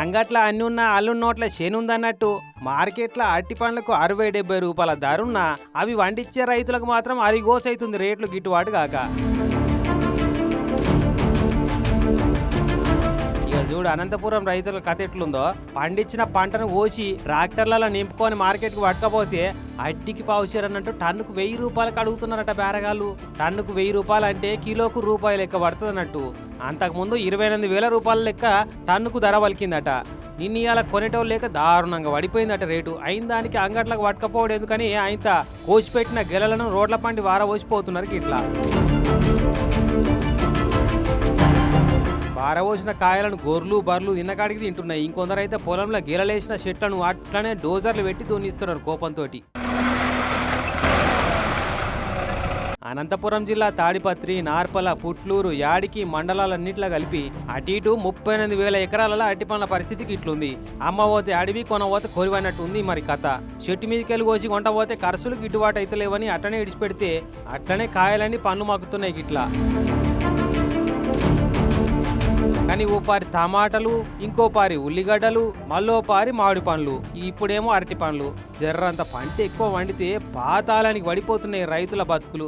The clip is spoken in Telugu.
అంగట్ల అన్ని ఉన్న అల్లున్నోట్ల శనుందన్నట్టు మార్కెట్లో అరటి పండ్లకు 60-70 రూపాయల ధరున్నా అవి వండించే రైతులకు మాత్రం అరిగోసైతుంది రేట్లు గిట్టుబాటు కాక. చూడు అనంతపురం రైతుల కథ ఎట్లుందో, పండించిన పంటను కోసి ట్రాక్టర్లలో నింపుకొని మార్కెట్కి పట్టకపోతే అడ్డికి పావుచేరు అన్నట్టు టన్నుకు 1000 రూపాయలకు అడుగుతున్నారట బేరగాళ్ళు. టన్నుకు 1000 రూపాయలు అంటే కిలోకు రూపాయలు లెక్క పడుతుంది అన్నట్టు. అంతకుముందు 28,000 రూపాయల లెక్క టన్నుకు ధర వలికిందట. నిన్న ఇవాళ కొనేటోళ్ళు లేక దారుణంగా పడిపోయిందట రేటు. అయిన దానికి అంగట్లకు పట్టకపోవడం ఎందుకని ఆయన కోసిపెట్టిన గెలలను రోడ్ల పండి వారవోసిపోతున్నారు ఇట్లా. పారవోసిన కాయలను గొర్రెలు బర్రెలు తిన్నకాడికి తింటున్నాయి. ఇంకొందరైతే పొలంలో గెలలేసిన చెట్లను అట్లనే డోజర్లు పెట్టి దున్నిస్తున్నారు కోపంతో. అనంతపురం జిల్లా తాడిపత్రి, నార్పల, పుట్లూరు, యాడికి మండలాలన్నింటిలో కలిపి అటు ఇటు 38,000 ఎకరాలలో అరటి పండ్ల పరిస్థితికి ఇట్లుంది. అమ్మ పోతే అడవి, కొనబోతే కొరివన్నట్టు ఉంది మరి కథ. చెట్టు మీదకెళ్ళి కోసి కొంట పోతే ఖర్చులు గిట్టుబాటు అయితే లేవని అట్లనే ఇడిచిపెడితే అట్లనే కాయలన్నీ పండ్లు మగ్గుతున్నాయి ఇట్లా. కానీ ఓ పారి టమాటాలు, ఇంకో పారి ఉల్లిగడ్డలు, మళ్ళో పారి మామిడి పండ్లు, ఇప్పుడేమో అరటి పండ్లు. జర్రంత పంట ఎక్కువ వండితే పాతాళానికి పడిపోతున్నాయి రైతుల బతుకులు.